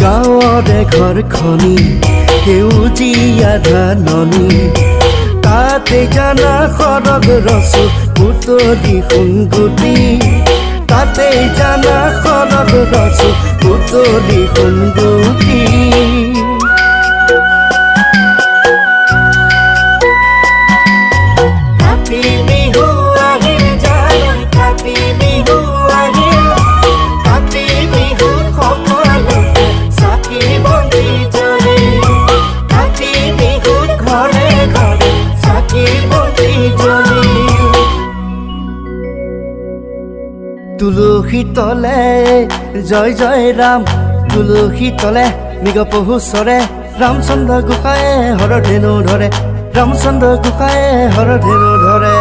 গাঁৱৰে ঘৰখনি সেউজীয়া ধাননি তাতে জানা সৰগ ৰচো পুতলি সোণগুটি তাতে জানা সৰগ ৰচো পুতলি সোণগুটি তুলসী তলে জয় জয় ৰাম তুলসী তলে মৃগ পহু চৰে ৰামচন্দ্ৰ গোসাঁয়ে হৰধেনু ধৰে ৰামচন্দ্ৰ গোসাঁয়ে হৰধেনু ধৰে